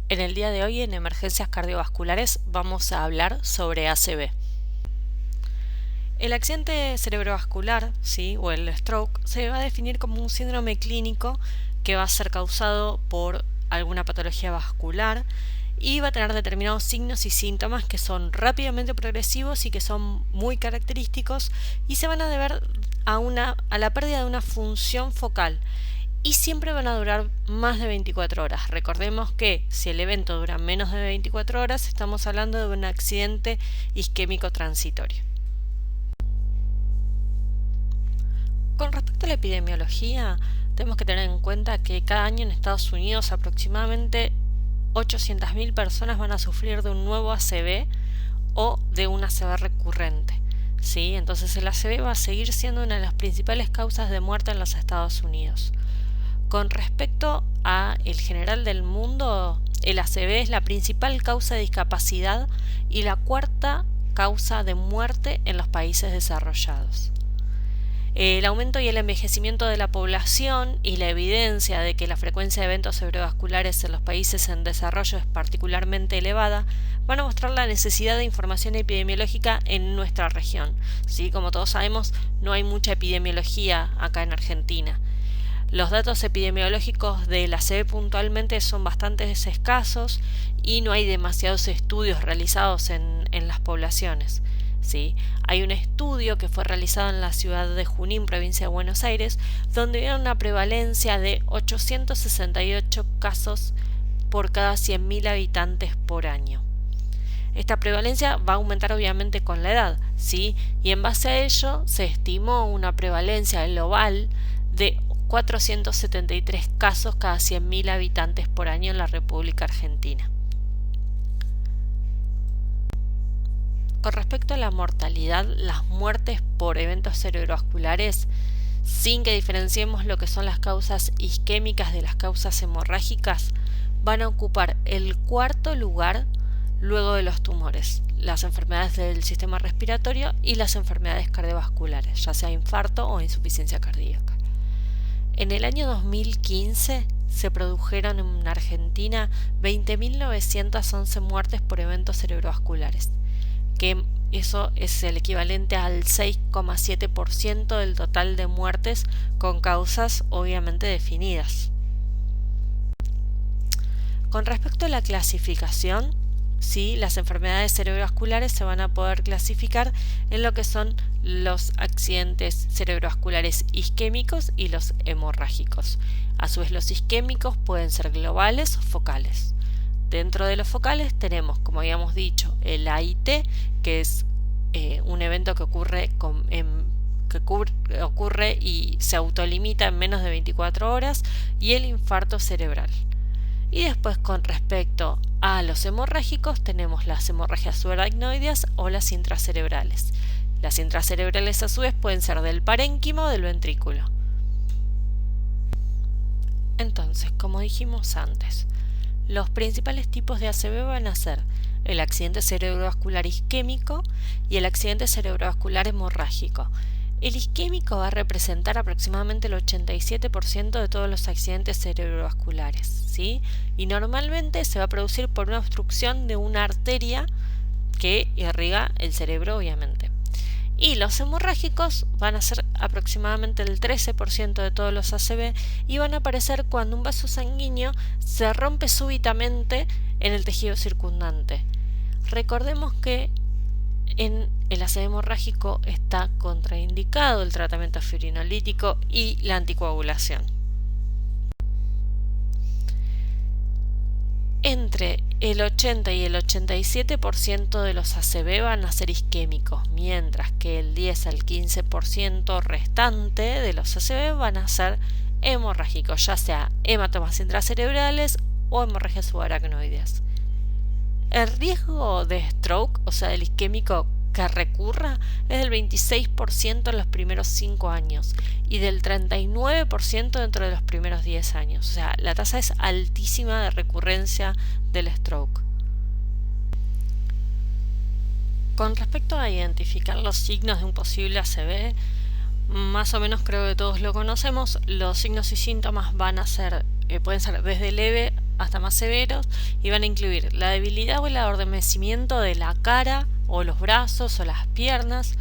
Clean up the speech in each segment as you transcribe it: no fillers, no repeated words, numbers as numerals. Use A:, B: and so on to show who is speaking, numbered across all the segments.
A: En el día de hoy en Emergencias Cardiovasculares vamos a hablar sobre ACV. El accidente cerebrovascular, ¿sí? O el stroke, se va a definir como un síndrome clínico que va a ser causado por alguna patología vascular y va a tener determinados signos y síntomas que son rápidamente progresivos y que son muy característicos y se van a deber a la pérdida de una función focal y siempre van a durar más de 24 horas. Recordemos que si el evento dura menos de 24 horas estamos hablando de un accidente isquémico transitorio. Con respecto a la epidemiología, tenemos que tener en cuenta que cada año en Estados Unidos aproximadamente 800.000 personas van a sufrir de un nuevo ACV o de un ACV recurrente. ¿Sí? Entonces el ACV va a seguir siendo una de las principales causas de muerte en los Estados Unidos. Con respecto a el general del mundo, el ACV es la principal causa de discapacidad y la cuarta causa de muerte en los países desarrollados. El aumento y el envejecimiento de la población y la evidencia de que la frecuencia de eventos cerebrovasculares en los países en desarrollo es particularmente elevada van a mostrar la necesidad de información epidemiológica en nuestra región. ¿Sí? Como todos sabemos, no hay mucha epidemiología acá en Argentina. Los datos epidemiológicos de la ACV puntualmente son bastante escasos y no hay demasiados estudios realizados en las poblaciones. ¿Sí? Hay un estudio que fue realizado en la ciudad de Junín, provincia de Buenos Aires, donde vieron una prevalencia de 868 casos por cada 100.000 habitantes por año. Esta prevalencia va a aumentar obviamente con la edad, ¿sí? Y en base a ello se estimó una prevalencia global de 473 casos cada 100.000 habitantes por año en la República Argentina. Con respecto a la mortalidad, las muertes por eventos cerebrovasculares, sin que diferenciemos lo que son las causas isquémicas de las causas hemorrágicas, van a ocupar el cuarto lugar luego de los tumores, las enfermedades del sistema respiratorio y las enfermedades cardiovasculares, ya sea infarto o insuficiencia cardíaca. En el año 2015 se produjeron en Argentina 20.911 muertes por eventos cerebrovasculares, que eso es el equivalente al 6,7% del total de muertes con causas obviamente definidas. Con respecto a la clasificación, ¿sí? Las enfermedades cerebrovasculares se van a poder clasificar en lo que son los accidentes cerebrovasculares isquémicos y los hemorrágicos. A su vez, los isquémicos pueden ser globales o focales. Dentro de los focales tenemos, como habíamos dicho, el AIT, que es un evento que ocurre y se autolimita en menos de 24 horas, y el infarto cerebral. Y después, con respecto a los hemorrágicos, tenemos las hemorragias subaracnoideas o las intracerebrales. Las intracerebrales a su vez pueden ser del parénquimo o del ventrículo. Entonces, como dijimos antes, los principales tipos de ACV van a ser el accidente cerebrovascular isquémico y el accidente cerebrovascular hemorrágico. El isquémico va a representar aproximadamente el 87% de todos los accidentes cerebrovasculares, ¿sí? Y normalmente se va a producir por una obstrucción de una arteria que irriga el cerebro, obviamente. Y los hemorrágicos van a ser aproximadamente el 13% de todos los ACV y van a aparecer cuando un vaso sanguíneo se rompe súbitamente en el tejido circundante. Recordemos que en el ACV hemorrágico está contraindicado el tratamiento fibrinolítico y la anticoagulación. Entre el 80 y el 87% de los ACV van a ser isquémicos, mientras que el 10 al 15% restante de los ACV van a ser hemorrágicos, ya sea hematomas intracerebrales o hemorragias subaracnoideas. El riesgo de stroke, o sea del isquémico que recurra, es del 26% en los primeros 5 años y del 39% dentro de los primeros 10 años. O sea, la tasa es altísima de recurrencia del stroke. Con respecto a identificar los signos de un posible ACV, más o menos creo que todos lo conocemos. Los signos y síntomas van a ser pueden ser desde leve hasta más severos y van a incluir la debilidad o el adormecimiento de la cara o los brazos o las piernas.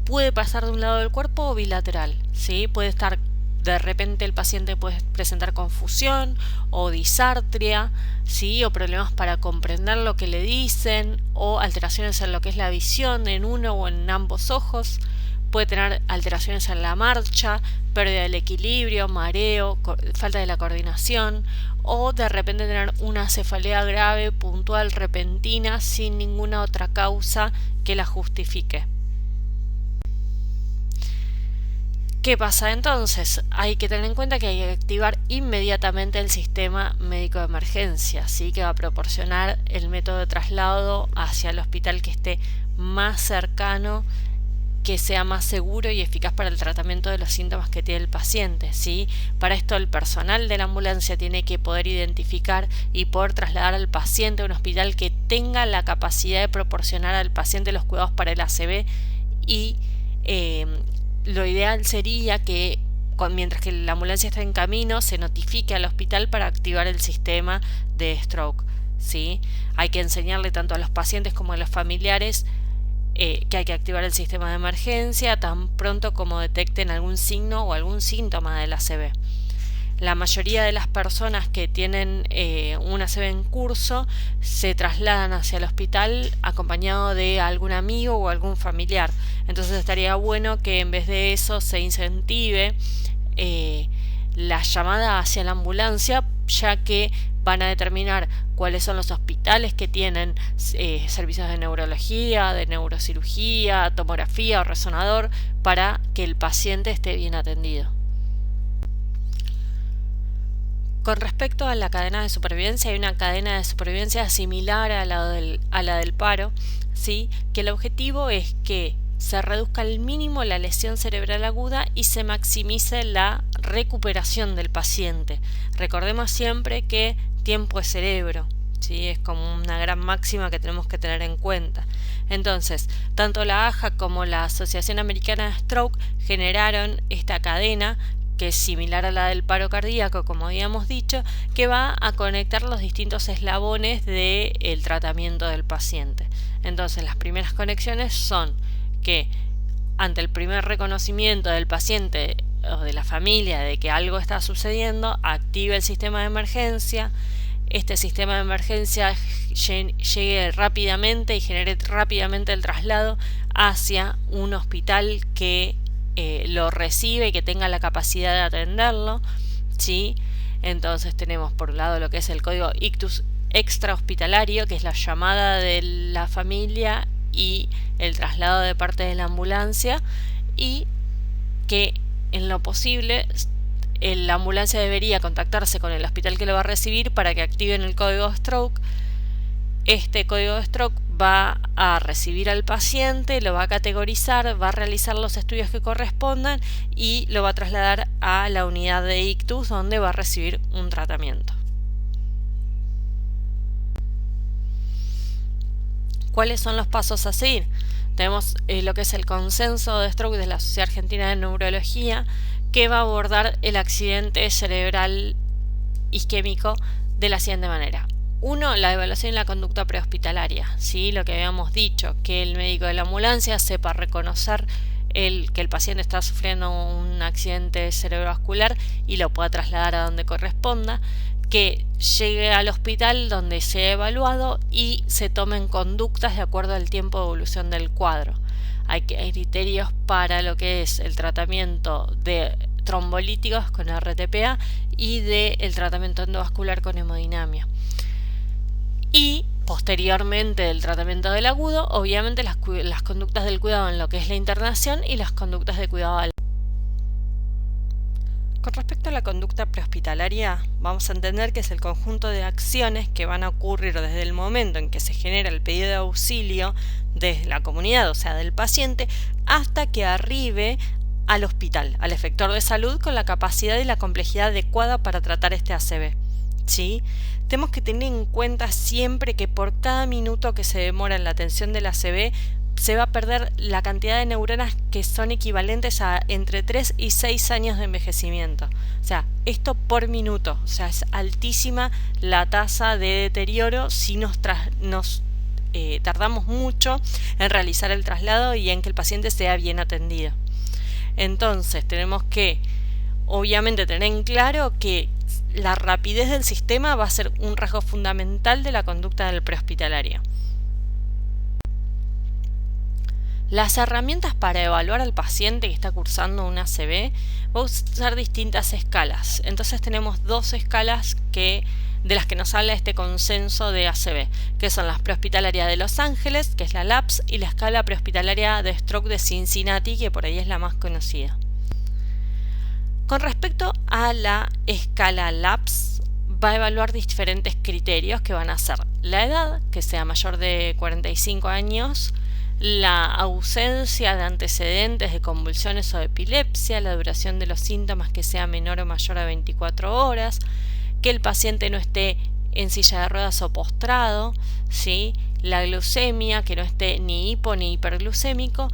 A: Puede pasar de un lado del cuerpo o bilateral, ¿sí? Puede estar, de repente el paciente puede presentar confusión o disartria, ¿sí? O problemas para comprender lo que le dicen, o alteraciones en lo que es la visión en uno o en ambos ojos. Puede tener alteraciones en la marcha, pérdida del equilibrio, mareo, falta de la coordinación, o de repente tener una cefalea grave, puntual, repentina, sin ninguna otra causa que la justifique. ¿Qué pasa entonces? Hay que tener en cuenta que hay que activar inmediatamente el sistema médico de emergencia, ¿sí? Que va a proporcionar el método de traslado hacia el hospital que esté más cercano, que sea más seguro y eficaz para el tratamiento de los síntomas que tiene el paciente, ¿sí? Para esto el personal de la ambulancia tiene que poder identificar y poder trasladar al paciente a un hospital que tenga la capacidad de proporcionar al paciente los cuidados para el ACV y lo ideal sería que mientras que la ambulancia está en camino se notifique al hospital para activar el sistema de stroke, ¿sí? Hay que enseñarle tanto a los pacientes como a los familiares que hay que activar el sistema de emergencia tan pronto como detecten algún signo o algún síntoma del ACV. La mayoría de las personas que tienen un ACV en curso se trasladan hacia el hospital acompañado de algún amigo o algún familiar. Entonces estaría bueno que en vez de eso se incentive la llamada hacia la ambulancia, ya que van a determinar cuáles son los hospitales que tienen servicios de neurología, de neurocirugía, tomografía o resonador para que el paciente esté bien atendido. Con respecto a la cadena de supervivencia, hay una cadena de supervivencia similar a la del paro, ¿sí? Que el objetivo es que se reduzca al mínimo la lesión cerebral aguda y se maximice la recuperación del paciente. Recordemos siempre que tiempo es cerebro, ¿sí? Es como una gran máxima que tenemos que tener en cuenta. Entonces, tanto la AHA como la Asociación Americana de Stroke generaron esta cadena que es similar a la del paro cardíaco, como habíamos dicho, que va a conectar los distintos eslabones del tratamiento del paciente. Entonces, las primeras conexiones son que ante el primer reconocimiento del paciente o de la familia de que algo está sucediendo, active el sistema de emergencia. Este sistema de emergencia llegue rápidamente y genere rápidamente el traslado hacia un hospital que lo recibe y que tenga la capacidad de atenderlo, ¿sí? Entonces tenemos por un lado lo que es el código ictus extrahospitalario, que es la llamada de la familia y el traslado de parte de la ambulancia, y que en lo posible la ambulancia debería contactarse con el hospital que lo va a recibir para que activen el código stroke. Este código de stroke va a recibir al paciente, lo va a categorizar, va a realizar los estudios que correspondan y lo va a trasladar a la unidad de ictus donde va a recibir un tratamiento. ¿Cuáles son los pasos a seguir? Tenemos lo que es el consenso de stroke de la Sociedad Argentina de Neurología, que va a abordar el accidente cerebral isquémico de la siguiente manera. 1. La evaluación y la conducta prehospitalaria, ¿sí? Lo que habíamos dicho, que el médico de la ambulancia sepa reconocer que el paciente está sufriendo un accidente cerebrovascular y lo pueda trasladar a donde corresponda, que llegue al hospital donde sea evaluado y se tomen conductas de acuerdo al tiempo de evolución del cuadro. Hay criterios para lo que es el tratamiento de trombolíticos con RTPA y del tratamiento endovascular con hemodinamia. Y posteriormente del tratamiento del agudo, obviamente las conductas del cuidado en lo que es la internación y las conductas de cuidado al. Con respecto a la conducta prehospitalaria, vamos a entender que es el conjunto de acciones que van a ocurrir desde el momento en que se genera el pedido de auxilio desde la comunidad, o sea, del paciente, hasta que arribe al hospital, al efector de salud con la capacidad y la complejidad adecuada para tratar este ACV. ¿Sí? Tenemos que tener en cuenta siempre que por cada minuto que se demora en la atención del ACV se va a perder la cantidad de neuronas que son equivalentes a entre 3 y 6 años de envejecimiento. O sea, esto por minuto. O sea, es altísima la tasa de deterioro si nos tardamos mucho en realizar el traslado y en que el paciente sea bien atendido. Entonces, tenemos que, obviamente, tener en claro que la rapidez del sistema va a ser un rasgo fundamental de la conducta del prehospitalario. Las herramientas para evaluar al paciente que está cursando un ACV va a usar distintas escalas. Entonces tenemos dos escalas de las que nos habla este consenso de ACV, que son las prehospitalaria de Los Ángeles, que es la LAPS, y la escala prehospitalaria de Stroke de Cincinnati, que por ahí es la más conocida. Con respecto a la escala LAPS, va a evaluar diferentes criterios que van a ser la edad, que sea mayor de 45 años, la ausencia de antecedentes de convulsiones o de epilepsia, la duración de los síntomas que sea menor o mayor a 24 horas, que el paciente no esté en silla de ruedas o postrado, ¿sí? La glucemia, que no esté ni hipo ni hiperglucémico,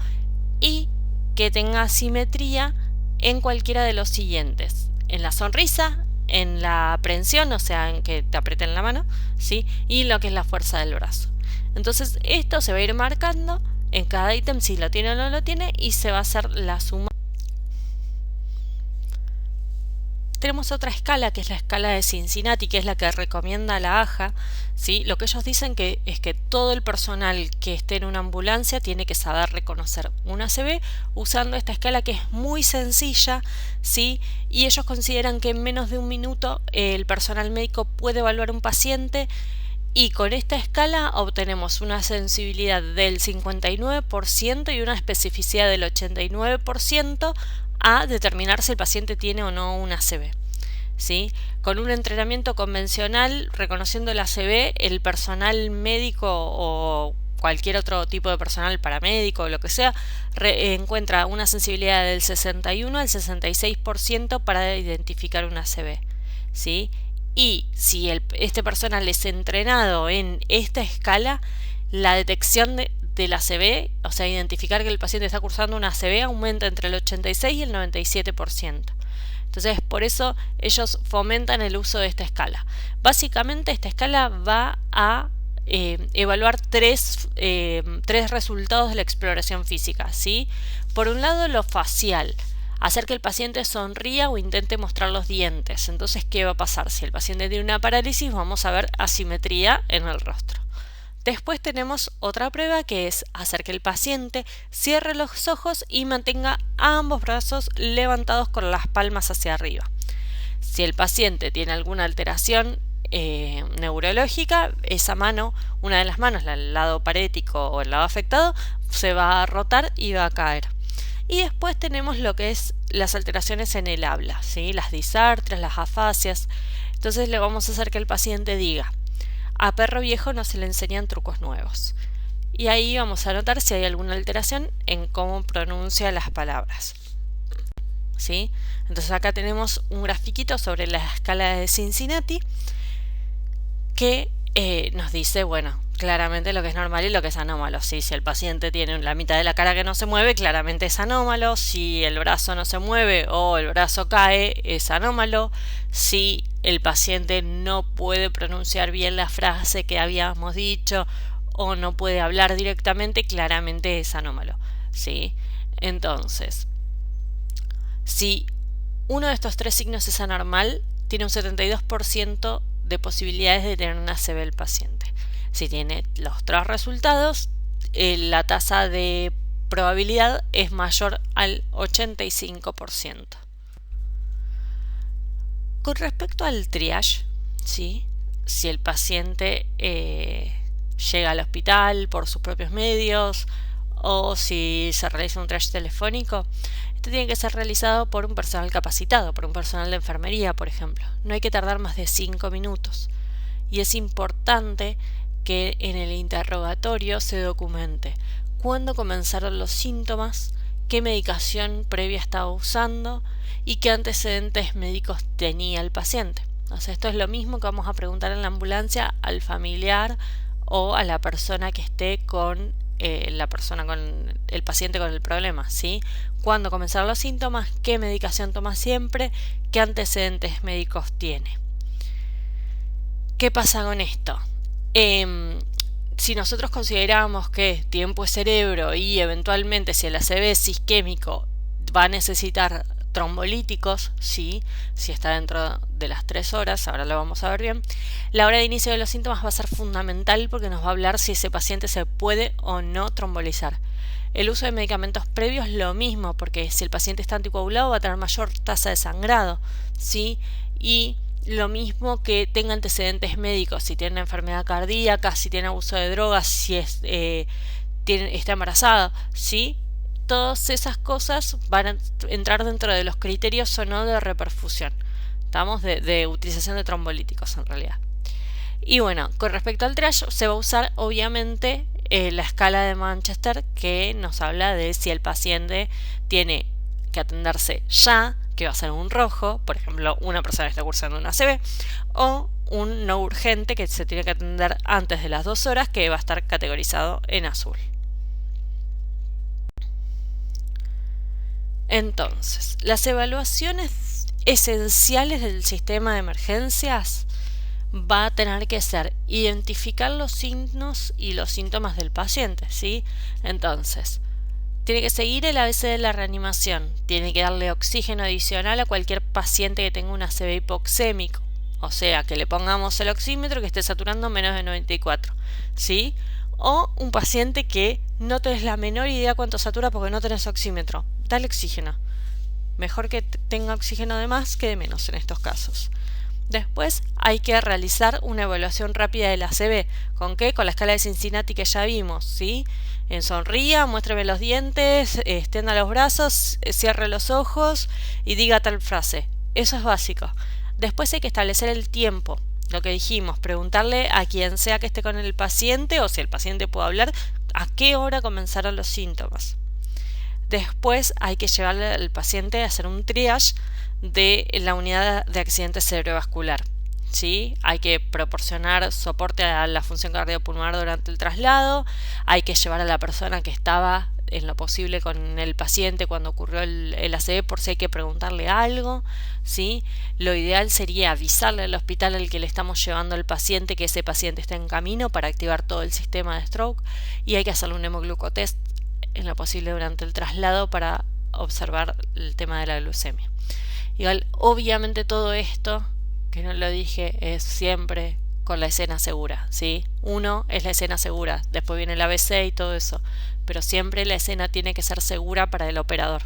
A: y que tenga asimetría en cualquiera de los siguientes: en la sonrisa, en la aprehensión, o sea, en que te aprieten la mano, ¿sí? Y lo que es la fuerza del brazo. Entonces esto se va a ir marcando en cada ítem si lo tiene o no lo tiene, y se va a hacer la suma. Tenemos otra escala, que es la escala de Cincinnati, que es la que recomienda la AJA, ¿sí? Lo que ellos dicen es que todo el personal que esté en una ambulancia tiene que saber reconocer un ACV usando esta escala, que es muy sencilla, ¿sí? Y ellos consideran que en menos de un minuto el personal médico puede evaluar un paciente, y con esta escala obtenemos una sensibilidad del 59% y una especificidad del 89% a determinar si el paciente tiene o no un ACV, ¿sí? Con un entrenamiento convencional, reconociendo el ACV, el personal médico o cualquier otro tipo de personal, paramédico o lo que sea, encuentra una sensibilidad del 61 al 66% para identificar un ACV, ¿sí? Y si este personal es entrenado en esta escala, la detección del ACV, o sea, identificar que el paciente está cursando un ACV, aumenta entre el 86 y el 97%. Entonces, por eso ellos fomentan el uso de esta escala. Básicamente, esta escala va a evaluar tres resultados de la exploración física, ¿sí? Por un lado, lo facial. Hacer que el paciente sonría o intente mostrar los dientes. Entonces, ¿qué va a pasar? Si el paciente tiene una parálisis, vamos a ver asimetría en el rostro. Después tenemos otra prueba, que es hacer que el paciente cierre los ojos y mantenga ambos brazos levantados con las palmas hacia arriba. Si el paciente tiene alguna alteración neurológica, esa mano, una de las manos, el lado parético o el lado afectado, se va a rotar y va a caer. Y después tenemos lo que es las alteraciones en el habla, ¿sí? Las disartrias, las afasias. Entonces le vamos a hacer que el paciente diga: a perro viejo no se le enseñan trucos nuevos. Y ahí vamos a notar si hay alguna alteración en cómo pronuncia las palabras, ¿sí? Entonces acá tenemos un grafiquito sobre la escala de Cincinnati que nos dice, bueno, claramente lo que es normal y lo que es anómalo. ¿Sí? Si el paciente tiene la mitad de la cara que no se mueve, claramente es anómalo. Si el brazo no se mueve o el brazo cae, es anómalo. Si el paciente no puede pronunciar bien la frase que habíamos dicho o no puede hablar directamente, claramente es anómalo, ¿sí? Entonces, si uno de estos tres signos es anormal, tiene un 72% de posibilidades de tener una ACV el paciente. Si tiene los tres resultados, la tasa de probabilidad es mayor al 85%. Con respecto al triage, ¿sí? Si el paciente llega al hospital por sus propios medios o si se realiza un triage telefónico, este tiene que ser realizado por un personal capacitado, por un personal de enfermería, por ejemplo. No hay que tardar más de 5 minutos. Y es importante que en el interrogatorio se documente cuándo comenzaron los síntomas, qué medicación previa estaba usando y qué antecedentes médicos tenía el paciente. O sea, esto es lo mismo que vamos a preguntar en la ambulancia al familiar o a la persona que esté con la persona con el paciente con el problema, ¿sí? Cuándo comenzaron los síntomas, qué medicación toma siempre, qué antecedentes médicos tiene. ¿Qué pasa con esto? Si nosotros consideramos que tiempo es cerebro y eventualmente si el ACV es isquémico va a necesitar trombolíticos, ¿sí? Si está dentro de las 3 horas, ahora lo vamos a ver bien, la hora de inicio de los síntomas va a ser fundamental porque nos va a hablar si ese paciente se puede o no trombolizar. El uso de medicamentos previos lo mismo, porque si el paciente está anticoagulado va a tener mayor tasa de sangrado, ¿sí? Y lo mismo que tenga antecedentes médicos, si tiene una enfermedad cardíaca, si tiene abuso de drogas, si está embarazada, ¿sí? Todas esas cosas van a entrar dentro de los criterios o no de reperfusión. Estamos de utilización de trombolíticos en realidad. Y bueno, con respecto al triage se va a usar obviamente la escala de Manchester, que nos habla de si el paciente tiene que atenderse ya, que va a ser un rojo, por ejemplo, una persona que está cursando un ACV, o un no urgente que se tiene que atender antes de las 2 horas, que va a estar categorizado en azul. Entonces, las evaluaciones esenciales del sistema de emergencias va a tener que ser identificar los signos y los síntomas del paciente, ¿sí? Entonces, tiene que seguir el ABC de la reanimación, tiene que darle oxígeno adicional a cualquier paciente que tenga un ACV hipoxémico, o sea, que le pongamos el oxímetro que esté saturando menos de 94, ¿sí? O un paciente que no tenés la menor idea cuánto satura porque no tenés oxímetro, dale oxígeno. Mejor que tenga oxígeno de más que de menos en estos casos. Después hay que realizar una evaluación rápida del ACV. ¿Con qué? Con la escala de Cincinnati que ya vimos, ¿sí? Sonría, muéstrame los dientes, extienda los brazos, cierre los ojos y diga tal frase. Eso es básico. Después hay que establecer el tiempo. Lo que dijimos, preguntarle a quien sea que esté con el paciente o si el paciente puede hablar, a qué hora comenzaron los síntomas. Después hay que llevarle al paciente a hacer un triage de la unidad de accidente cerebrovascular, ¿sí? Hay que proporcionar soporte a la función cardiopulmonar durante el traslado, hay que llevar a la persona que estaba en lo posible con el paciente cuando ocurrió el ACV por si hay que preguntarle algo, ¿sí? Lo ideal sería avisarle al hospital al que le estamos llevando al paciente que ese paciente está en camino para activar todo el sistema de stroke y hay que hacerle un hemoglucotest en lo posible durante el traslado para observar el tema de la glucemia. Igual, obviamente todo esto, que no lo dije, es siempre con la escena segura, ¿sí? Uno es la escena segura, después viene el ABC y todo eso, pero siempre la escena tiene que ser segura para el operador.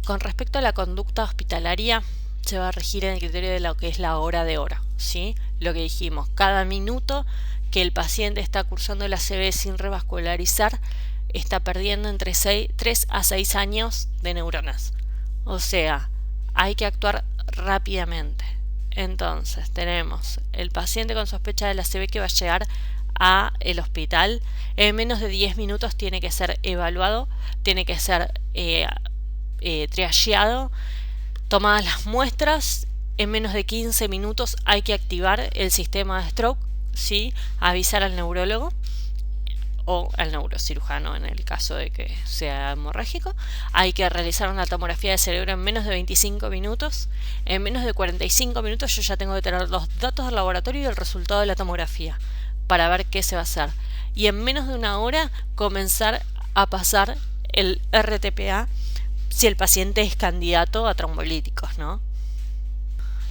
A: Con respecto a la conducta hospitalaria, se va a regir en el criterio de lo que es la hora de hora, ¿sí? Lo que dijimos, cada minuto que el paciente está cursando el ACV sin revascularizar, está perdiendo entre 3 a 6 años de neuronas. O sea, hay que actuar rápidamente. Entonces, tenemos el paciente con sospecha del ACV que va a llegar a el hospital. En menos de 10 minutos tiene que ser evaluado, tiene que ser triageado, tomadas las muestras. En menos de 15 minutos hay que activar el sistema de stroke, ¿sí? Avisar al neurólogo o al neurocirujano en el caso de que sea hemorrágico. Hay que realizar una tomografía de cerebro en menos de 25 minutos. En menos de 45 minutos yo ya tengo que tener los datos del laboratorio y el resultado de la tomografía para ver qué se va a hacer. Y en menos de una hora comenzar a pasar el RTPA si el paciente es candidato a trombolíticos, ¿no?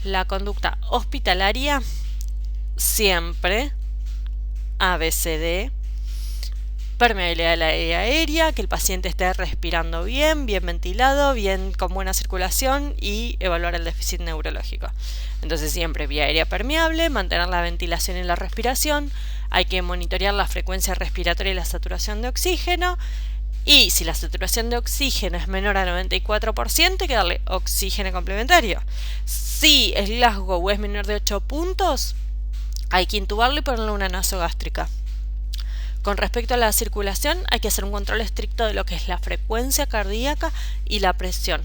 A: La conducta hospitalaria siempre ABCD, permeabilidad de la vía aérea, que el paciente esté respirando bien, bien ventilado, bien con buena circulación y evaluar el déficit neurológico. Entonces siempre vía aérea permeable, mantener la ventilación y la respiración, hay que monitorear la frecuencia respiratoria y la saturación de oxígeno y si la saturación de oxígeno es menor al 94% hay que darle oxígeno complementario. Si el Glasgow es menor de 8 puntos hay que intubarlo y ponerle una nasogástrica. Con respecto a la circulación, hay que hacer un control estricto de lo que es la frecuencia cardíaca y la presión.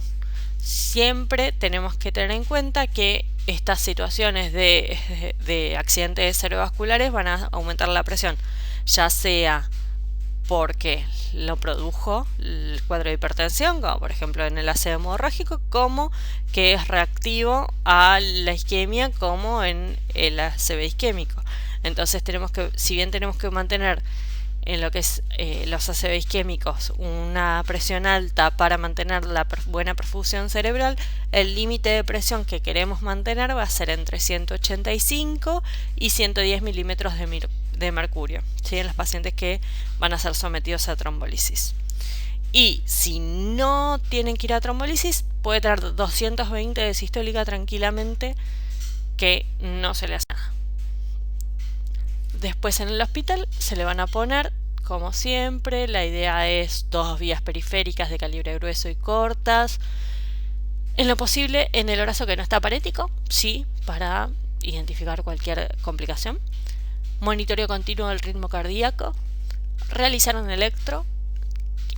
A: Siempre tenemos que tener en cuenta que estas situaciones de accidentes cerebrovasculares van a aumentar la presión. ya sea porque lo produjo el cuadro de hipertensión, como por ejemplo en el ácido hemorrágico, como que es reactivo a la isquemia, como en el ACV isquémico. Entonces si bien tenemos que mantener en lo que es los ACV isquémicos una presión alta para mantener la buena perfusión cerebral, el límite de presión que queremos mantener va a ser entre 185 y 110 milímetros de mercurio, ¿sí? En los pacientes que van a ser sometidos a trombolisis. Y si no tienen que ir a trombolisis, puede tener 220 de sistólica tranquilamente, que no se le hace nada. Después en el hospital se le van a poner, como siempre, la idea es 2 vías periféricas de calibre grueso y cortas. En lo posible en el brazo que no está parético, sí, para identificar cualquier complicación. Monitoreo continuo del ritmo cardíaco. Realizar un electro.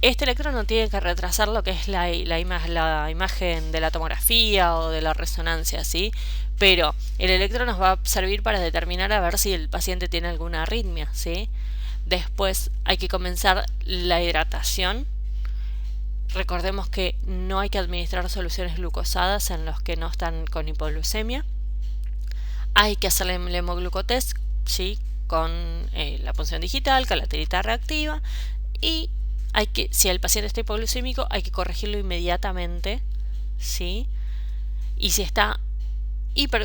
A: Este electro no tiene que retrasar lo que es la imagen de la tomografía o de la resonancia, ¿sí? Pero el electro nos va a servir para determinar a ver si el paciente tiene alguna arritmia, ¿sí? Después hay que comenzar la hidratación. Recordemos que no hay que administrar soluciones glucosadas en los que no están con hipoglucemia. Hay que hacer el hemoglucotest, ¿sí? Con la punción digital, con la tirita reactiva, y si el paciente está hipoglucémico, hay que corregirlo inmediatamente, ¿sí? Y si está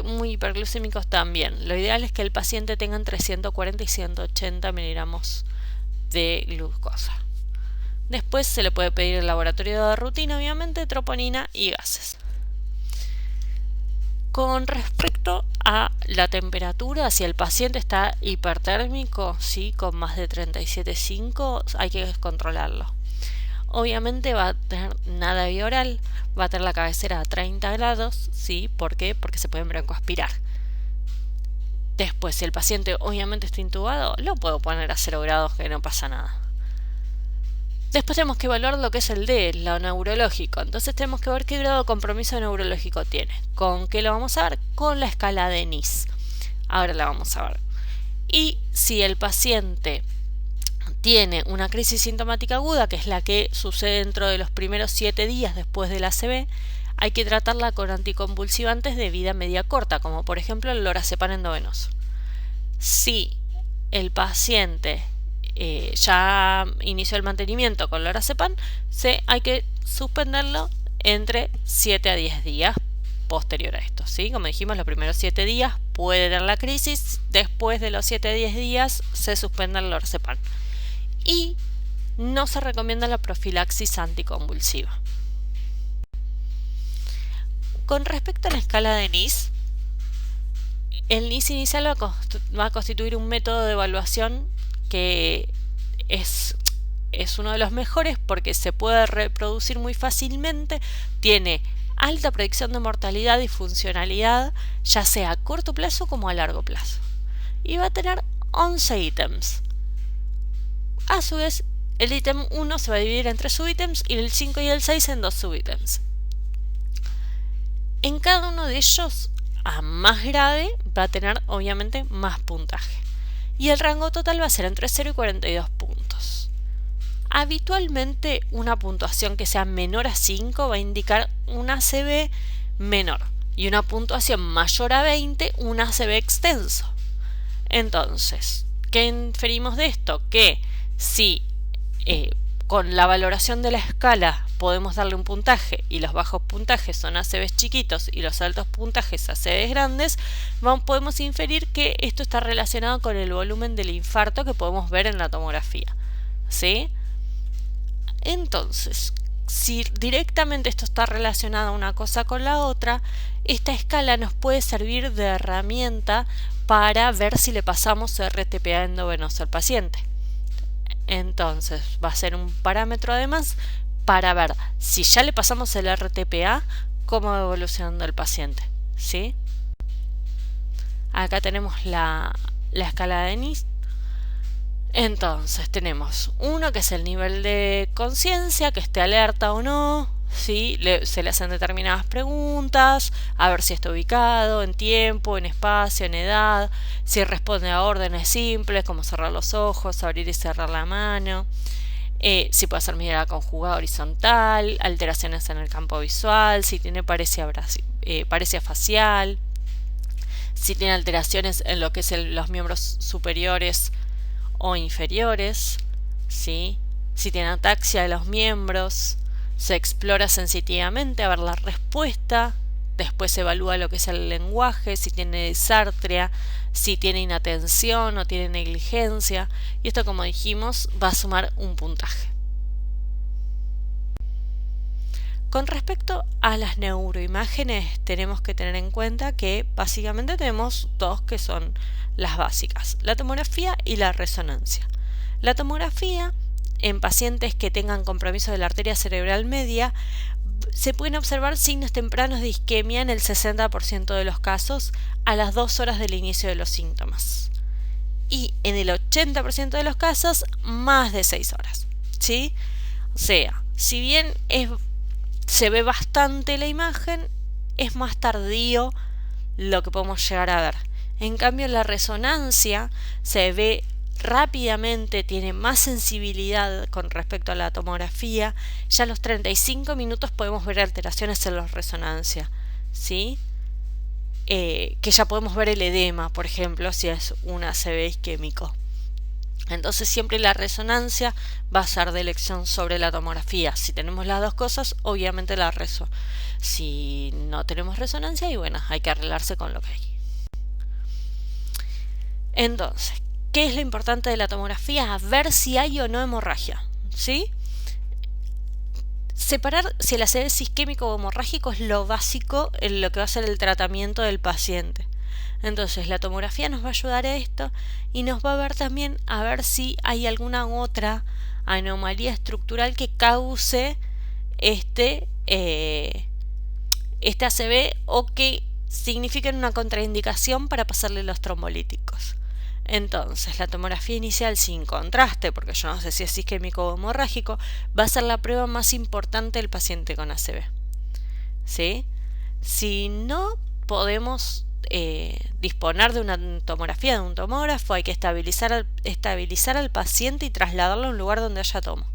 A: muy hiperglucémicos también. Lo ideal es que el paciente tenga entre 140 y 180 miligramos de glucosa. Después se le puede pedir el laboratorio de rutina, obviamente, troponina y gases. Con respecto a la temperatura, si el paciente está hipertérmico, ¿sí? Con más de 37,5, hay que controlarlo. Obviamente va a tener nada bioral, va a tener la cabecera a 30 grados, ¿sí? ¿Por qué? Porque se pueden broncoaspirar. Después, si el paciente obviamente está intubado, lo puedo poner a 0 grados, que no pasa nada. Después tenemos que evaluar lo que es el D, lo neurológico. Entonces tenemos que ver qué grado de compromiso neurológico tiene. ¿Con qué lo vamos a ver? Con la escala de NIS. Ahora la vamos a ver. Y si el paciente tiene una crisis sintomática aguda, que es la que sucede dentro de los primeros 7 días después del ACV, hay que tratarla con anticonvulsivantes de vida media corta, como por ejemplo el lorazepam endovenoso. Si el paciente ya inició el mantenimiento con lorazepam, hay que suspenderlo entre 7 a 10 días posterior a esto, ¿sí? Como dijimos, los primeros 7 días puede tener la crisis, después de los 7 a 10 días se suspende el lorazepam. Y no se recomienda la profilaxis anticonvulsiva. Con respecto a la escala de NIS, el NIS inicial va a constituir un método de evaluación que es uno de los mejores porque se puede reproducir muy fácilmente, tiene alta predicción de mortalidad y funcionalidad, ya sea a corto plazo como a largo plazo. Y va a tener 11 ítems. A su vez, el ítem 1 se va a dividir en 3 subítems y el 5 y el 6 en 2 subítems. En cada uno de ellos, a más grave, va a tener obviamente más puntaje. Y el rango total va a ser entre 0 y 42 puntos. Habitualmente, una puntuación que sea menor a 5 va a indicar un ACV menor. Y una puntuación mayor a 20, un ACV extenso. Entonces, ¿qué inferimos de esto? Que si con la valoración de la escala podemos darle un puntaje y los bajos puntajes son ACVs chiquitos y los altos puntajes ACVs grandes, podemos inferir que esto está relacionado con el volumen del infarto que podemos ver en la tomografía, ¿sí? Entonces, si directamente esto está relacionado una cosa con la otra, esta escala nos puede servir de herramienta para ver si le pasamos RTPA endovenoso al paciente. Entonces va a ser un parámetro además para ver si ya le pasamos el RTPA, cómo va evolucionando el paciente, ¿sí? Acá tenemos la escala de NIS. Entonces tenemos uno que es el nivel de conciencia, que esté alerta o no, ¿sí? Se le hacen determinadas preguntas, a ver si está ubicado en tiempo, en espacio, en edad, si responde a órdenes simples como cerrar los ojos, abrir y cerrar la mano, si puede hacer mirada conjugada horizontal, alteraciones en el campo visual, si tiene paresia facial, si tiene alteraciones en lo que es los miembros superiores o inferiores, ¿sí? Si tiene ataxia de los miembros, se explora sensitivamente a ver la respuesta, después se evalúa lo que es el lenguaje, si tiene disartria, si tiene inatención o tiene negligencia, y esto, como dijimos, va a sumar un puntaje. Con respecto a las neuroimágenes, tenemos que tener en cuenta que básicamente tenemos dos que son las básicas, la tomografía y la resonancia. La tomografía, en pacientes que tengan compromiso de la arteria cerebral media, se pueden observar signos tempranos de isquemia en el 60% de los casos a las 2 horas del inicio de los síntomas. Y en el 80% de los casos, más de 6 horas. ¿Sí? O sea, si bien se ve bastante la imagen, es más tardío lo que podemos llegar a ver. En cambio, la resonancia se ve rápidamente, tiene más sensibilidad con respecto a la tomografía. Ya a los 35 minutos podemos ver alteraciones en la resonancia, ¿sí? Que ya podemos ver el edema, por ejemplo, si es un ACV isquémico. Entonces siempre la resonancia va a ser de elección sobre la tomografía. Si tenemos las dos cosas, obviamente la reso. Si no tenemos resonancia, y bueno, hay que arreglarse con lo que hay. Entonces, ¿qué es lo importante de la tomografía? Ver si hay o no hemorragia, ¿sí? Separar si el ACV es isquémico o hemorrágico es lo básico en lo que va a ser el tratamiento del paciente. Entonces la tomografía nos va a ayudar a esto y nos va a ver también a ver si hay alguna otra anomalía estructural que cause este ACV o que signifiquen una contraindicación para pasarle los trombolíticos. Entonces, la tomografía inicial sin contraste, porque yo no sé si es isquémico o hemorrágico, va a ser la prueba más importante del paciente con ACV. ¿Sí? Si no podemos disponer de una tomografía, de un tomógrafo, hay que estabilizar al paciente y trasladarlo a un lugar donde haya tomo.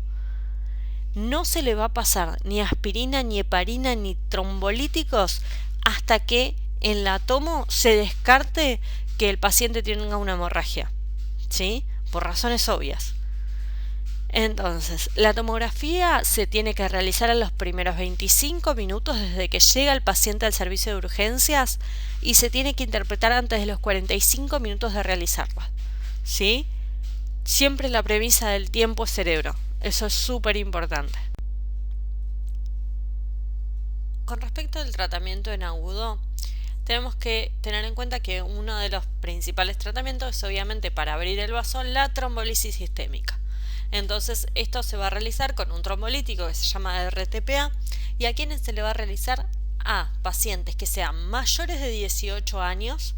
A: No se le va a pasar ni aspirina, ni heparina, ni trombolíticos hasta que en la tomo se descarte que el paciente tenga una hemorragia, ¿sí? Por razones obvias. Entonces, la tomografía se tiene que realizar en los primeros 25 minutos desde que llega el paciente al servicio de urgencias y se tiene que interpretar antes de los 45 minutos de realizarla, ¿sí? Siempre la premisa del tiempo es cerebro. Eso es súper importante. Con respecto al tratamiento en agudo, tenemos que tener en cuenta que uno de los principales tratamientos es obviamente para abrir el vaso la trombolisis sistémica. Entonces esto se va a realizar con un trombolítico que se llama RTPA y a quienes se le va a realizar a pacientes que sean mayores de 18 años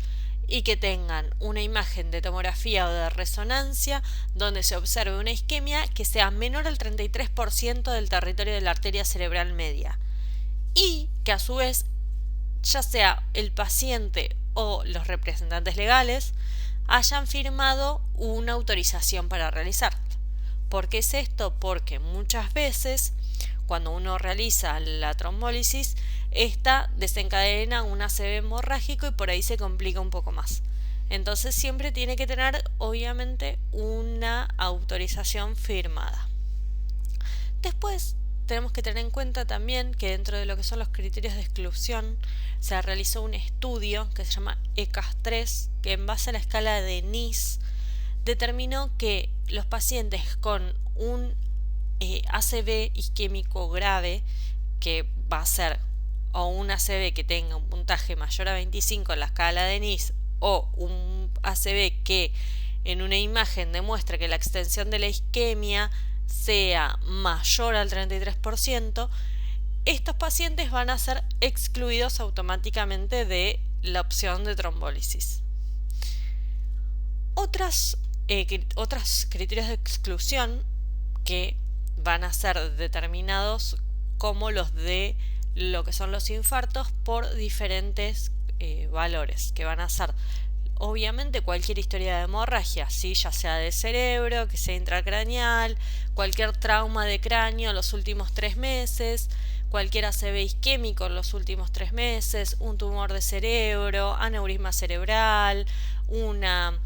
A: y que tengan una imagen de tomografía o de resonancia donde se observe una isquemia que sea menor al 33% del territorio de la arteria cerebral media y que a su vez ya sea el paciente o los representantes legales hayan firmado una autorización para realizarlo. ¿Por qué es esto? Porque muchas veces cuando uno realiza la trombólisis, esta desencadena un ACV hemorrágico y por ahí se complica un poco más. Entonces siempre tiene que tener obviamente una autorización firmada. Después tenemos que tener en cuenta también que dentro de lo que son los criterios de exclusión se realizó un estudio que se llama ECAS-3 que en base a la escala de NIS determinó que los pacientes con un ACV isquémico grave, que va a ser o un ACV que tenga un puntaje mayor a 25 en la escala de NIS o un ACV que en una imagen demuestra que la extensión de la isquemia sea mayor al 33%, estos pacientes van a ser excluidos automáticamente de la opción de trombólisis. Otros criterios de exclusión que van a ser determinados como los de lo que son los infartos por diferentes valores, que van a ser obviamente cualquier historia de hemorragia, ¿sí? Ya sea de cerebro, que sea intracraneal, cualquier trauma de cráneo en los últimos 3 meses, cualquier ACV isquémico en los últimos 3 meses, un tumor de cerebro, aneurisma cerebral, una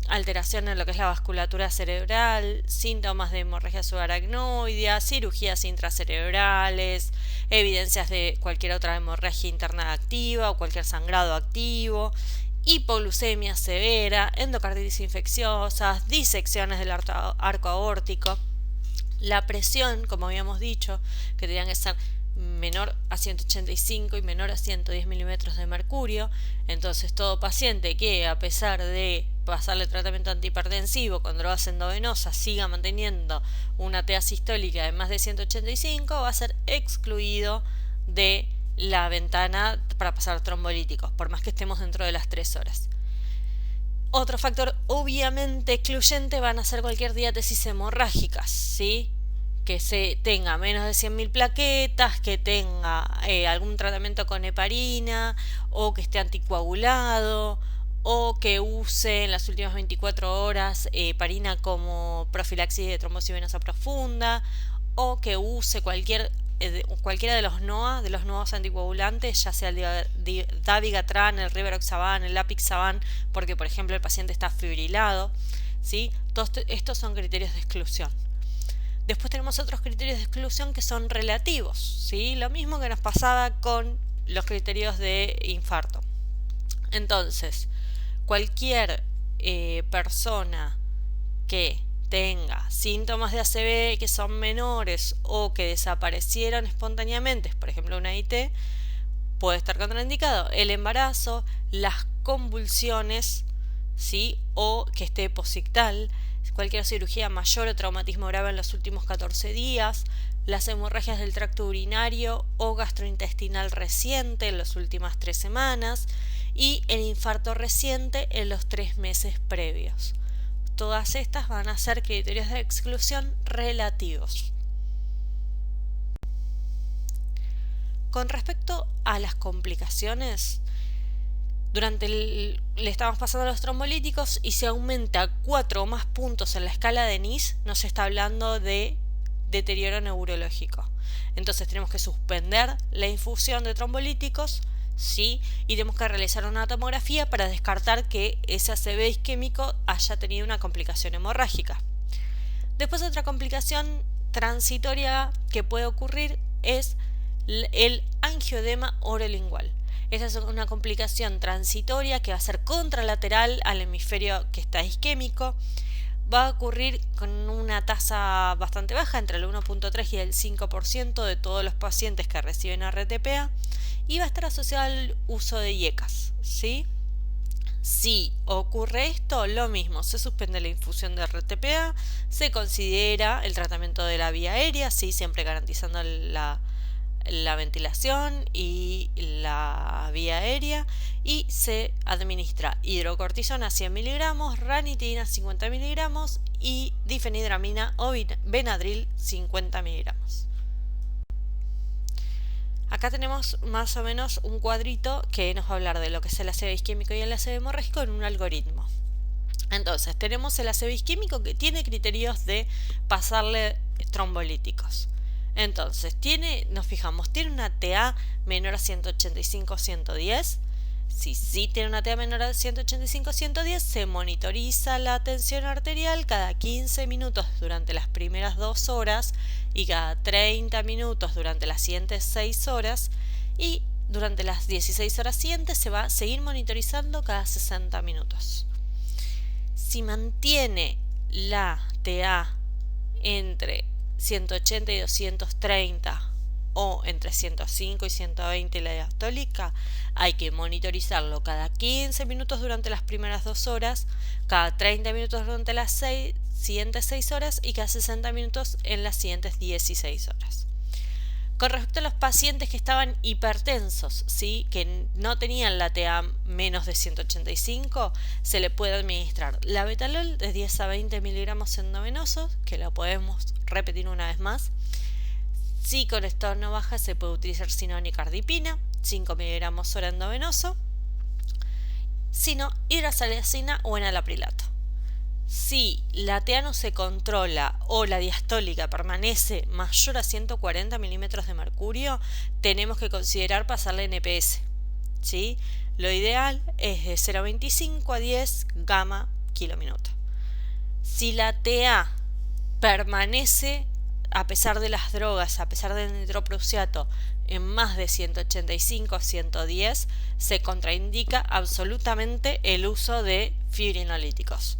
A: alteración en lo que es la vasculatura cerebral, síntomas de hemorragia subaracnoidea, cirugías intracerebrales, evidencias de cualquier otra hemorragia interna activa o cualquier sangrado activo, hipoglucemia severa, endocarditis infecciosas, disecciones del arco aórtico, la presión, como habíamos dicho, que tenían que ser menor a 185 y menor a 110 milímetros de mercurio. Entonces todo paciente que a pesar de pasarle tratamiento antihipertensivo con drogas endovenosas siga manteniendo una TA sistólica de más de 185 va a ser excluido de la ventana para pasar trombolíticos, por más que estemos dentro de las 3 horas. Otro factor obviamente excluyente van a ser cualquier diátesis hemorrágicas, ¿sí? Que se tenga menos de 100.000 plaquetas, que tenga algún tratamiento con heparina, o que esté anticoagulado, o que use en las últimas 24 horas heparina como profilaxis de trombosis venosa profunda, o que use cualquiera de los NOA, de los nuevos anticoagulantes, ya sea el dabigatran, el rivaroxaban, el apixaban, porque por ejemplo el paciente está fibrilado, ¿sí? Todos estos son criterios de exclusión. Después tenemos otros criterios de exclusión que son relativos, ¿sí? Lo mismo que nos pasaba con los criterios de infarto. Entonces, cualquier persona que tenga síntomas de ACV que son menores o que desaparecieron espontáneamente, por ejemplo una IT, puede estar contraindicado el embarazo, las convulsiones, ¿sí? O que esté posictal, cualquier cirugía mayor o traumatismo grave en los últimos 14 días, las hemorragias del tracto urinario o gastrointestinal reciente en las últimas 3 semanas y el infarto reciente en los 3 meses previos. Todas estas van a ser criterios de exclusión relativos. Con respecto a las complicaciones, le estamos pasando a los trombolíticos y se aumenta 4 o más puntos en la escala de NIS, nos está hablando de deterioro neurológico. Entonces tenemos que suspender la infusión de trombolíticos, ¿sí? Y tenemos que realizar una tomografía para descartar que ese ACV isquémico haya tenido una complicación hemorrágica. Después otra complicación transitoria que puede ocurrir es el angioedema orolingual. Esta es una complicación transitoria que va a ser contralateral al hemisferio que está isquémico. Va a ocurrir con una tasa bastante baja, entre el 1.3 y el 5% de todos los pacientes que reciben RTPA, y va a estar asociado al uso de IECAS, ¿sí? Si ocurre esto, lo mismo, se suspende la infusión de RTPA, se considera el tratamiento de la vía aérea, ¿sí? Siempre garantizando la ventilación y la vía aérea, y se administra hidrocortisona 100 miligramos, ranitidina 50 miligramos y difenidramina o Benadryl 50 miligramos. Acá tenemos más o menos un cuadrito que nos va a hablar de lo que es el ACV isquémico y el ACV hemorrágico en un algoritmo. Entonces tenemos el ACV isquémico que tiene criterios de pasarle trombolíticos. Entonces, nos fijamos, ¿tiene una TA menor a 185-110? Si tiene una TA menor a 185-110, se monitoriza la tensión arterial cada 15 minutos durante las primeras 2 horas y cada 30 minutos durante las siguientes 6 horas, y durante las 16 horas siguientes se va a seguir monitorizando cada 60 minutos. Si mantiene la TA entre 180 y 230 o entre 105 y 120 la diastólica, hay que monitorizarlo cada 15 minutos durante las primeras 2 horas, cada 30 minutos durante las siguientes 6 horas y cada 60 minutos en las siguientes 16 horas. Con respecto a los pacientes que estaban hipertensos, ¿sí? Que no tenían la TA menos de 185, se le puede administrar la betalol de 10 a 20 miligramos endovenosos, que lo podemos repetir una vez más. Si con esto no baja, se puede utilizar nicardipina, 5 miligramos hora endovenoso, sino hidrasalazina o enalaprilato. Si la TA no se controla o la diastólica permanece mayor a 140 milímetros de mercurio, tenemos que considerar pasarle NPS, ¿sí? Lo ideal es de 0,25 a 10 gamma kilómetro. Si la TA permanece, a pesar de las drogas, a pesar del nitroprusiato, en más de 185 o 110, se contraindica absolutamente el uso de fibrinolíticos.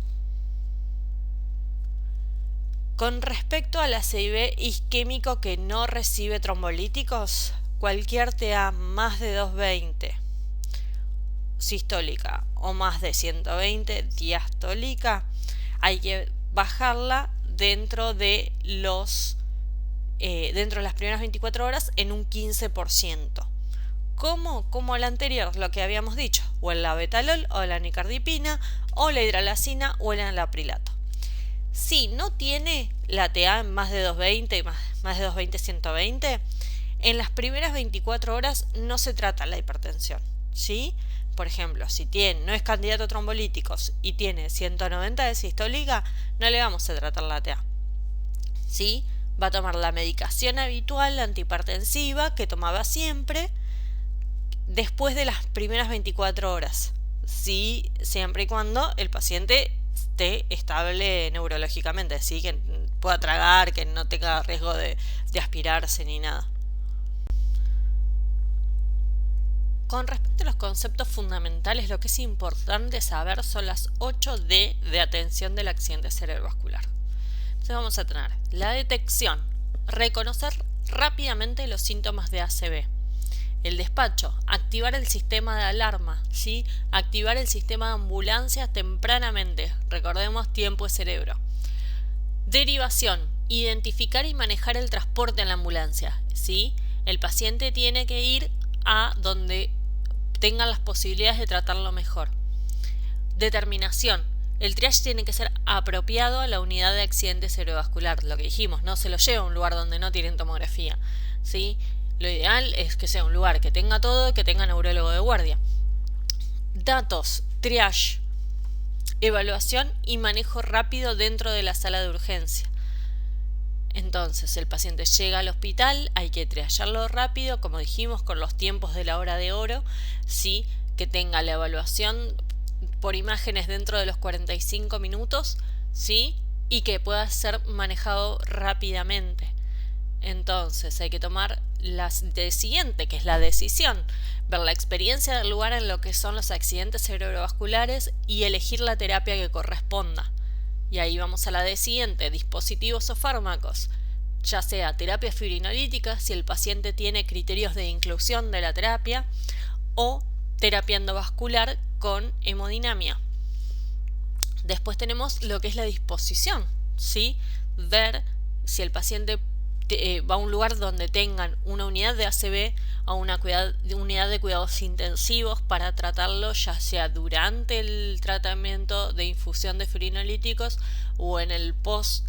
A: Con respecto al ACIB isquémico que no recibe trombolíticos, cualquier TA más de 220 sistólica o más de 120 diastólica, hay que bajarla dentro de las primeras 24 horas en un 15%. ¿Cómo? Como la anterior, lo que habíamos dicho, o el labetalol, o la nicardipina, o la hidralazina, o el enalaprilato. Si no tiene la TA en más de 220 y más de 220-120, en las primeras 24 horas no se trata la hipertensión, ¿sí? Por ejemplo, si no es candidato a trombolíticos y tiene 190 de sistólica, no le vamos a tratar la TA, ¿sí? Va a tomar la medicación habitual antihipertensiva que tomaba siempre después de las primeras 24 horas, ¿sí? Siempre y cuando el paciente esté estable neurológicamente, ¿sí? Que pueda tragar, que no tenga riesgo de aspirarse ni nada. Con respecto a los conceptos fundamentales, lo que es importante saber son las 8D de atención del accidente cerebrovascular. Entonces vamos a tener la detección, reconocer rápidamente los síntomas de ACV. El despacho, activar el sistema de alarma, ¿sí? Activar el sistema de ambulancia tempranamente, recordemos tiempo de cerebro. Derivación, identificar y manejar el transporte en la ambulancia, ¿sí? El paciente tiene que ir a donde tengan las posibilidades de tratarlo mejor. Determinación, el triage tiene que ser apropiado a la unidad de accidente cerebrovascular, lo que dijimos, no se lo lleva a un lugar donde no tienen tomografía, ¿sí? Lo ideal es que sea un lugar que tenga todo, que tenga neurólogo de guardia. Datos, triage, evaluación y manejo rápido dentro de la sala de urgencia. Entonces, el paciente llega al hospital, hay que triagearlo rápido, como dijimos, con los tiempos de la hora de oro, ¿sí? Que tenga la evaluación por imágenes dentro de los 45 minutos, ¿sí? Y que pueda ser manejado rápidamente. Entonces hay que tomar la siguiente, que es la decisión, ver la experiencia del lugar en lo que son los accidentes cerebrovasculares y elegir la terapia que corresponda. Y ahí vamos a la de siguiente, dispositivos o fármacos, ya sea terapia fibrinolítica, si el paciente tiene criterios de inclusión de la terapia, o terapia endovascular con hemodinamia. Después tenemos lo que es la disposición, ¿sí? Ver si el paciente va a un lugar donde tengan una unidad de ACV o una unidad de cuidados intensivos para tratarlo, ya sea durante el tratamiento de infusión de fibrinolíticos o en el post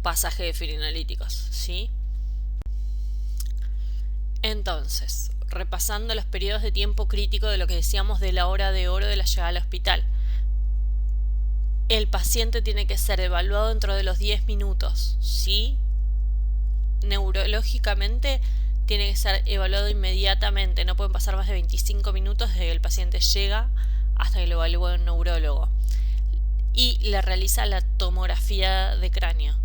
A: pasaje de fibrinolíticos, ¿sí? Entonces, repasando los periodos de tiempo crítico de lo que decíamos de la hora de oro de la llegada al hospital. El paciente tiene que ser evaluado dentro de los 10 minutos, ¿sí? Neurológicamente tiene que ser evaluado inmediatamente, no pueden pasar más de 25 minutos desde que el paciente llega hasta que lo evalúa un neurólogo. Y le realiza la tomografía de cráneo.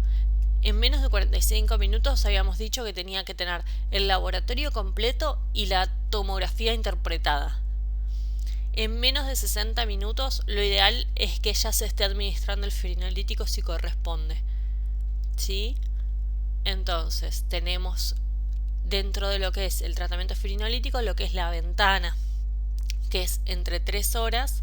A: En menos de 45 minutos habíamos dicho que tenía que tener el laboratorio completo y la tomografía interpretada. En menos de 60 minutos lo ideal es que ya se esté administrando el fibrinolítico si corresponde, ¿sí? Entonces tenemos dentro de lo que es el tratamiento fibrinolítico lo que es la ventana, que es entre 3 horas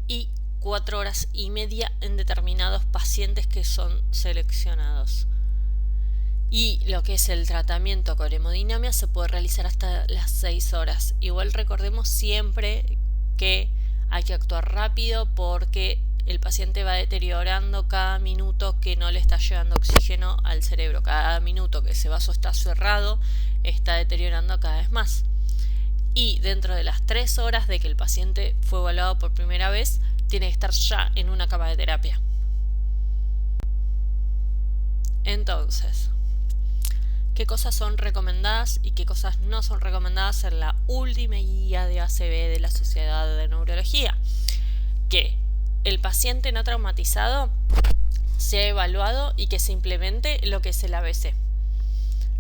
A: y 4 horas y media en determinados pacientes que son seleccionados. Y lo que es el tratamiento con hemodinamia se puede realizar hasta las 6 horas. Igual recordemos siempre que hay que actuar rápido porque el paciente va deteriorando cada minuto que no le está llegando oxígeno al cerebro. Cada minuto que ese vaso está cerrado, está deteriorando cada vez más. Y dentro de las 3 horas de que el paciente fue evaluado por primera vez, tiene que estar ya en una cama de terapia. Entonces, ¿qué cosas son recomendadas y qué cosas no son recomendadas en la última guía de ACV de la Sociedad de Neurología? Que el paciente no traumatizado sea evaluado y que se implemente lo que es el ABC.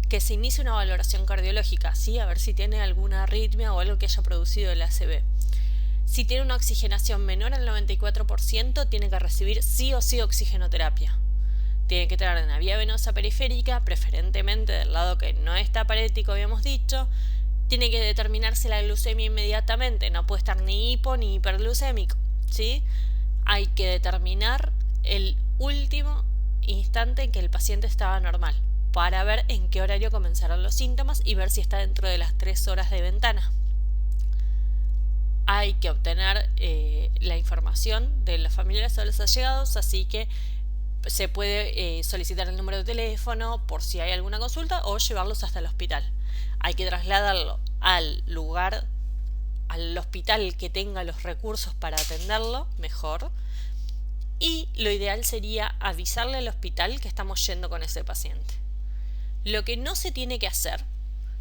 A: Que se inicie una valoración cardiológica, ¿sí? A ver si tiene alguna arritmia o algo que haya producido el ACV. Si tiene una oxigenación menor al 94%, tiene que recibir sí o sí oxigenoterapia. Tiene que tener una vía venosa periférica, preferentemente del lado que no está parético, habíamos dicho. Tiene que determinarse la glucemia inmediatamente, no puede estar ni hipo ni hiperglucémico, ¿sí? Hay que determinar el último instante en que el paciente estaba normal, para ver en qué horario comenzaron los síntomas y ver si está dentro de las 3 horas de ventana. Hay que obtener la información de los familiares o los allegados, así que se puede solicitar el número de teléfono por si hay alguna consulta o llevarlos hasta el hospital. Hay que trasladarlo al lugar, al hospital que tenga los recursos para atenderlo mejor. Y lo ideal sería avisarle al hospital que estamos yendo con ese paciente. Lo que no se tiene que hacer,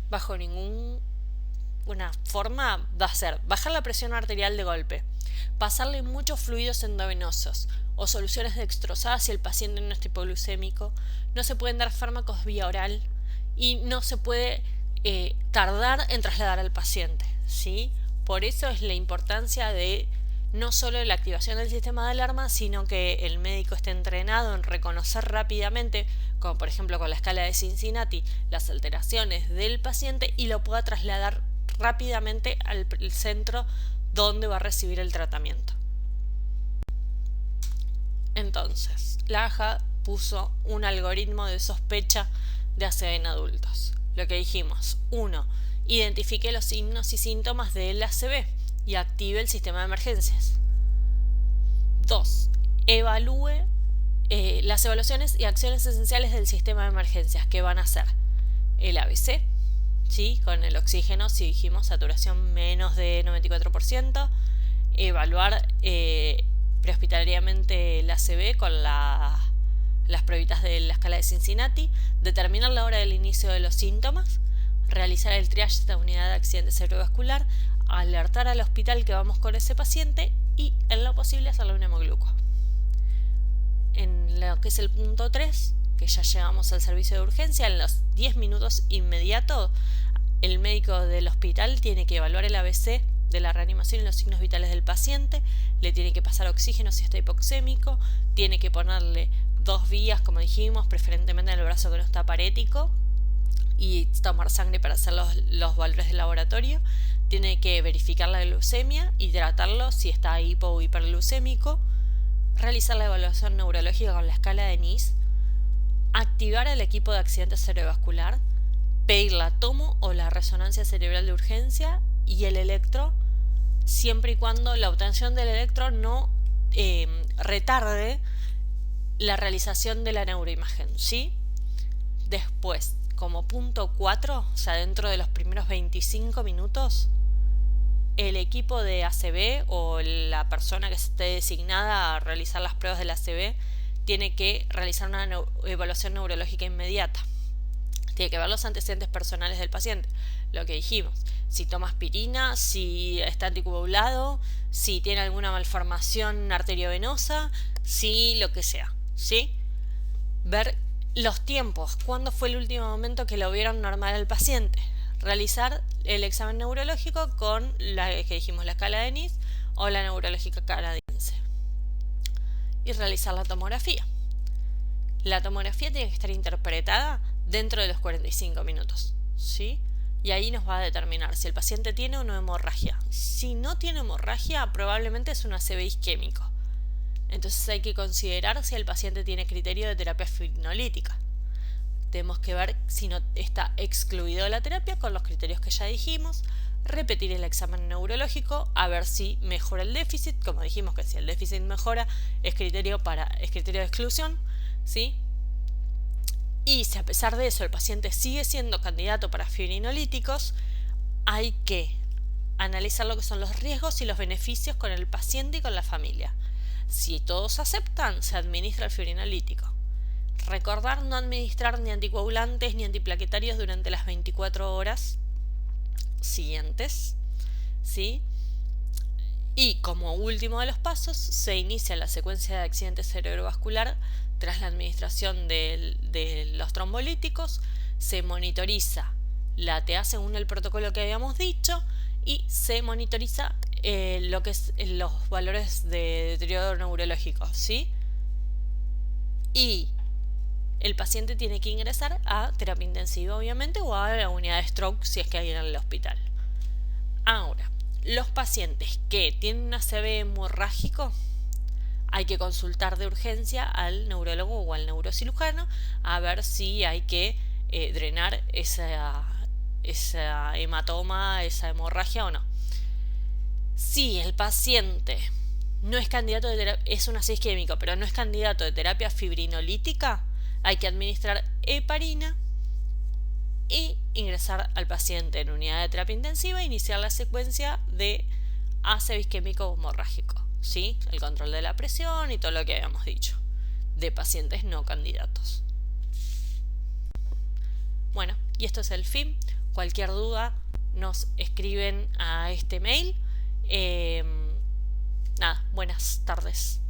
A: bajo ninguna forma, va a ser bajar la presión arterial de golpe, pasarle muchos fluidos endovenosos o soluciones dextrosadas si el paciente no es hipoglucémico. No se pueden dar fármacos vía oral y no se puede tardar en trasladar al paciente, ¿sí? Por eso es la importancia de no solo la activación del sistema de alarma, sino que el médico esté entrenado en reconocer rápidamente, como por ejemplo con la escala de Cincinnati, las alteraciones del paciente y lo pueda trasladar rápidamente al centro donde va a recibir el tratamiento. Entonces, la AJA puso un algoritmo de sospecha de ACV en adultos. Lo que dijimos: 1. Identifique los signos y síntomas del ACV y active el sistema de emergencias. 2. Evalúe las evaluaciones y acciones esenciales del sistema de emergencias, que van a ser el ABC, ¿sí? Con el oxígeno, si dijimos saturación menos de 94%, evaluar prehospitalariamente el ACV con las pruebitas de la escala de Cincinnati, determinar la hora del inicio de los síntomas, realizar el triage de la unidad de accidente cerebrovascular, alertar al hospital que vamos con ese paciente y, en lo posible, hacerle un hemogluco. En lo que es el punto 3, que ya llegamos al servicio de urgencia, en los 10 minutos inmediatos, el médico del hospital tiene que evaluar el ABC de la reanimación y los signos vitales del paciente, le tiene que pasar oxígeno si está hipoxémico, tiene que ponerle 2 vías, como dijimos, preferentemente en el brazo que no está parético, y tomar sangre para hacer los valores de laboratorio. Tiene que verificar la glucemia y tratarlo si está hipo o hiperglucémico, realizar la evaluación neurológica con la escala de NIS, activar el equipo de accidente cerebrovascular, pedir la tomo o la resonancia cerebral de urgencia y el electro, siempre y cuando la obtención del electro no retarde la realización de la neuroimagen, ¿sí? Después, como punto 4, o sea, dentro de los primeros 25 minutos, el equipo de ACV o la persona que esté designada a realizar las pruebas del ACV tiene que realizar una evaluación neurológica inmediata. Tiene que ver los antecedentes personales del paciente, lo que dijimos: si toma aspirina, si está anticoagulado, si tiene alguna malformación arteriovenosa, si lo que sea, ¿sí? Ver los tiempos, cuándo fue el último momento que lo vieron normal al paciente. Realizar el examen neurológico con la que dijimos, la escala de NIS o la neurológica canadiense. Y realizar la tomografía. La tomografía tiene que estar interpretada dentro de los 45 minutos, ¿sí? Y ahí nos va a determinar si el paciente tiene o no hemorragia. Si no tiene hemorragia, probablemente es un ACV isquémico. Entonces hay que considerar si el paciente tiene criterio de terapia fibrinolítica. Tenemos que ver si no está excluido de la terapia con los criterios que ya dijimos,
B: repetir el examen neurológico a ver si mejora el déficit. Como dijimos que si el déficit mejora es criterio de exclusión, ¿sí? Y si a pesar de eso el paciente sigue siendo candidato para fibrinolíticos, hay que analizar lo que son los riesgos y los beneficios con el paciente y con la familia. Si todos aceptan, se administra el fibrinolítico. Recordar no administrar ni anticoagulantes ni antiplaquetarios durante las 24 horas siguientes, ¿sí? Y como último de los pasos, se inicia la secuencia de accidente cerebrovascular tras la administración de los trombolíticos, se monitoriza la TA según el protocolo que habíamos dicho y se monitoriza lo que es los valores de deterioro neurológico, ¿sí? Y el paciente tiene que ingresar a terapia intensiva, obviamente, o a la unidad de stroke si es que hay en el hospital. Ahora, los pacientes que tienen un ACV hemorrágico, hay que consultar de urgencia al neurólogo o al neurocirujano a ver si hay que drenar esa hematoma, esa hemorragia o no. Si el paciente no es candidato de terapia, es un ACV isquémico, pero no es candidato de terapia fibrinolítica, hay que administrar heparina y ingresar al paciente en unidad de terapia intensiva e iniciar la secuencia de ACV isquémico hemorrágico, ¿sí? El control de la presión y todo lo que habíamos dicho de pacientes no candidatos. Bueno, y esto es el fin. Cualquier duda nos escriben a este mail. Nada, buenas tardes.